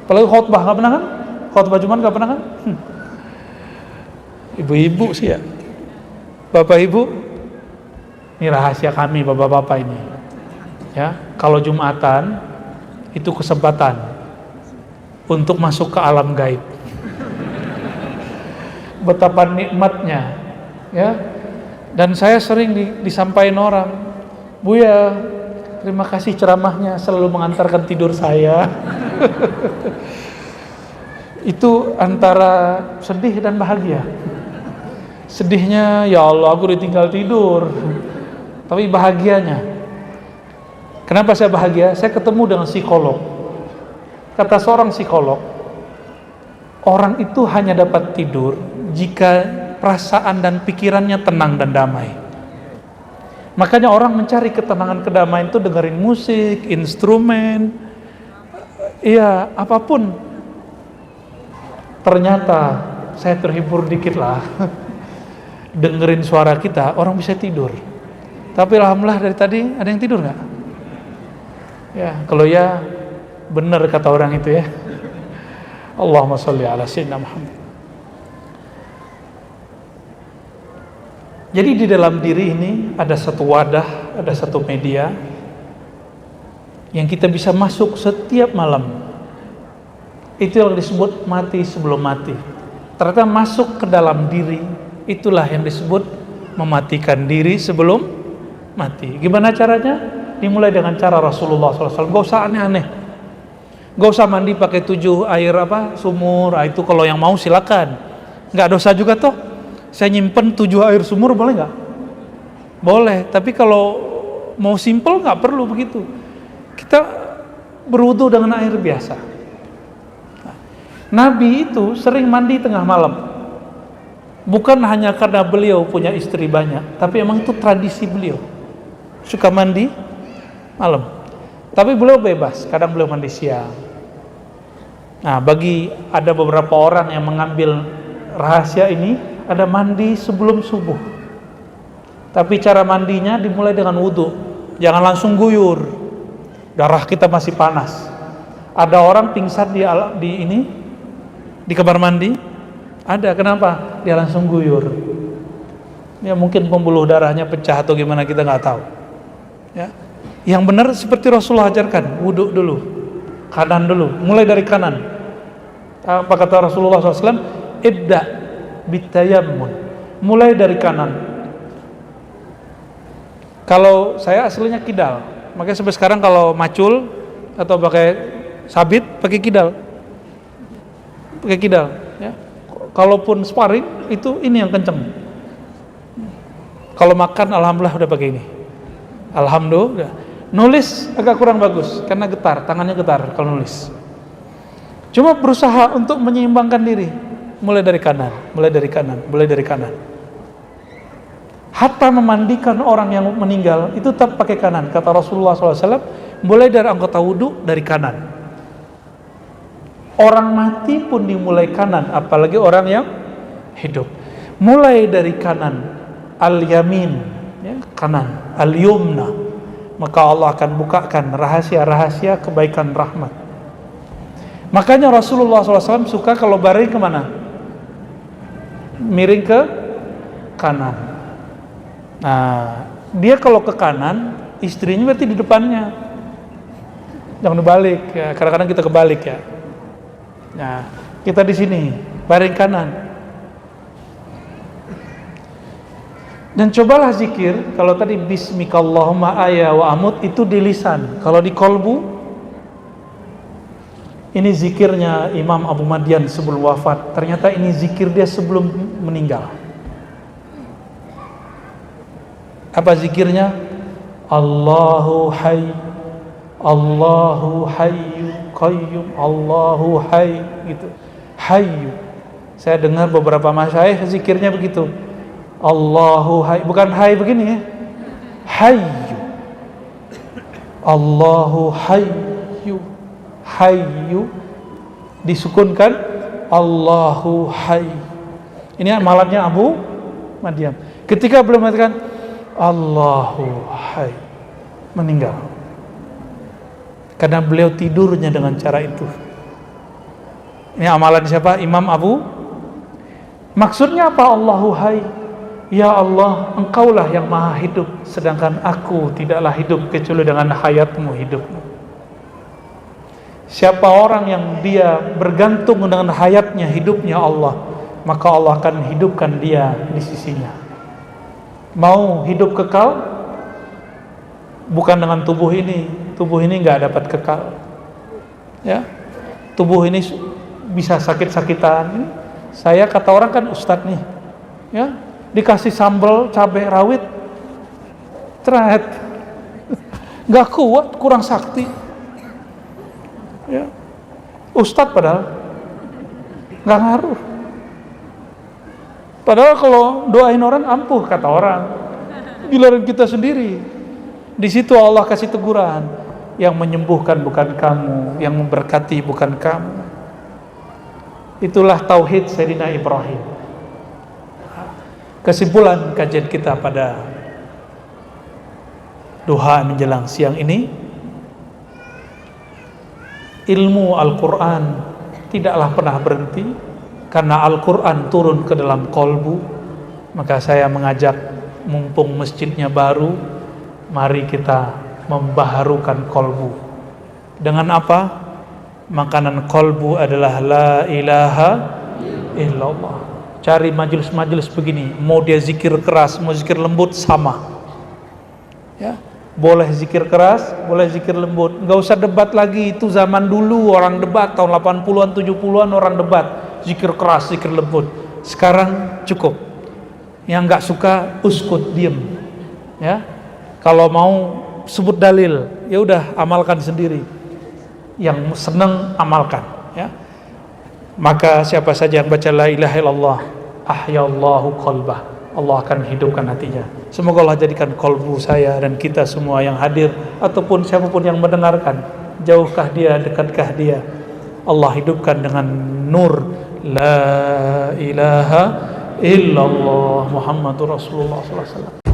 Apalagi khotbah, nggak pernah kan? Khotbah Jumat nggak pernah kan? Ibu-ibu sih ya. Bapak Ibu, ini rahasia kami bapak-bapak ini. Ya, kalau Jumatan itu kesempatan untuk masuk ke alam gaib. Betapa nikmatnya, ya. Dan saya sering disampaikan orang, Buya, terima kasih ceramahnya selalu mengantarkan tidur saya. Itu antara sedih dan bahagia. Sedihnya, ya Allah, aku ditinggal tidur. Tapi bahagianya, kenapa saya bahagia? Saya ketemu dengan psikolog. Kata seorang psikolog, orang itu hanya dapat tidur jika perasaan dan pikirannya tenang dan damai. Makanya orang mencari ketenangan, kedamaian itu dengerin musik, instrumen, iya, apapun. Ternyata saya terhibur dikit lah. Dengerin suara kita, orang bisa tidur. Tapi alhamdulillah dari tadi ada yang tidur nggak? Ya, kalau ya benar kata orang itu ya. Allahumma sholli ala sayyidina Muhammad. Jadi di dalam diri ini ada satu wadah, ada satu media yang kita bisa masuk setiap malam. Itu yang disebut mati sebelum mati. Ternyata masuk ke dalam diri, itulah yang disebut mematikan diri sebelum mati. Gimana caranya? Dimulai dengan cara Rasulullah SAW. Gak usah aneh-aneh. Gak usah mandi pakai 7 air sumur. Itu kalau yang mau silakan. Gak dosa juga toh. Saya nyimpen 7 air sumur boleh gak? Boleh. Tapi kalau mau simple gak perlu begitu. Kita berwudu dengan air biasa. Nabi itu sering mandi tengah malam. Bukan hanya karena beliau punya istri banyak, tapi emang itu tradisi beliau. Suka mandi malam. Tapi beliau bebas, kadang beliau mandi siang. Nah, bagi ada beberapa orang yang mengambil rahasia ini, ada mandi sebelum subuh. Tapi cara mandinya dimulai dengan wudu. Jangan langsung guyur. Darah kita masih panas. Ada orang pingsan di kamar mandi. Ada, kenapa? Dia langsung guyur. Ya mungkin pembuluh darahnya pecah atau gimana, kita nggak tahu. Ya. Yang benar seperti Rasulullah ajarkan, wudhu dulu, kanan dulu, mulai dari kanan. Apa kata Rasulullah SAW? Ibda bitayammun, mulai dari kanan. Kalau saya aslinya kidal, makanya sampai sekarang kalau macul atau pakai sabit, pakai kidal. Pakai kidal, ya. Kalaupun sparring itu ini yang kenceng. Kalau makan alhamdulillah udah pakai ini. Alhamdulillah. Nulis agak kurang bagus karena getar, tangannya getar kalau nulis. Cuma berusaha untuk menyeimbangkan diri. Mulai dari kanan, mulai dari kanan, mulai dari kanan. Hatta memandikan orang yang meninggal itu tetap pakai kanan. Kata Rasulullah SAW, mulai dari anggota wudu dari kanan. Orang mati pun dimulai kanan, apalagi orang yang hidup. Mulai dari kanan, al-yamin, ya, kanan, al-yumna. Maka Allah akan bukakan rahasia-rahasia kebaikan rahmat. Makanya Rasulullah SAW suka kalau baring kemana? Miring ke kanan. Nah, dia kalau ke kanan, istrinya berarti di depannya. Jangan dibalik ya. Kadang-kadang kita kebalik ya. Nah, kita di sini baring kanan. Dan cobalah zikir. Kalau tadi bismikallahumma ahya wa amut itu di lisan. Kalau di kolbu, ini zikirnya Imam Abu Madian sebelum wafat. Ternyata ini zikir dia sebelum meninggal. Apa zikirnya? Allahu hayy, Allahu hayyu qayyum, Allahu hayy, gitu. Hayyu. Saya dengar beberapa masyayikh zikirnya begitu. Allahu hayy, bukan hayy begini ya. Hayyu. Allahu hayyu. Hayyu disukunkan, Allahu hayy. Ini amalannya Abu Madian. Ketika belum mengatakan Allahu hayy, meninggal. Karena beliau tidurnya dengan cara itu. Ini amalan siapa? Imam Abu. Maksudnya apa? Allahu hayy, ya Allah, engkaulah yang maha hidup, sedangkan aku tidaklah hidup kecuali dengan hayatmu, hidupmu. Siapa orang yang dia bergantung dengan hayatnya, hidupnya Allah, maka Allah akan hidupkan dia di sisinya. Mau hidup kekal? Bukan dengan tubuh ini. Tubuh ini nggak dapat kekal. Ya, tubuh ini bisa sakit-sakitan. Saya kata orang kan ustadz nih, ya, dikasih sambal cabai rawit, teret, nggak kuat, kurang sakti. Ya, ustadz padahal nggak ngaruh. Padahal kalau doain orang ampuh kata orang, giliran kita sendiri. Di situ Allah kasih teguran, yang menyembuhkan bukan kamu, yang memberkati bukan kamu. Itulah tauhid Sayyidina Ibrahim. Kesimpulan kajian kita pada duha menjelang siang ini, ilmu Al-Quran tidaklah pernah berhenti, karena Al-Quran turun ke dalam kolbu. Maka saya mengajak, mumpung masjidnya baru, mari kita membaharukan kolbu. Dengan apa? Makanan kolbu adalah la ilaha illallah. Cari majelis-majelis begini, mau dia zikir keras, mau zikir lembut, sama. Ya, boleh zikir keras, boleh zikir lembut. Nggak usah debat lagi, itu zaman dulu orang debat, tahun 80-an, 70-an orang debat, zikir keras, zikir lembut. Sekarang cukup. Yang nggak suka, uskut, diem. Ya, kalau mau sebut dalil, ya udah amalkan sendiri. Yang senang amalkan, ya. Maka siapa saja yang baca la ilaha illallah, ahyallahu qalbah, Allah akan hidupkan hatinya. Semoga Allah jadikan kolbu saya dan kita semua yang hadir ataupun siapapun yang mendengarkan, jauhkah dia, dekatkah dia, Allah hidupkan dengan nur la ilaha illallah Muhammadur Rasulullah sallallahu alaihi wasallam.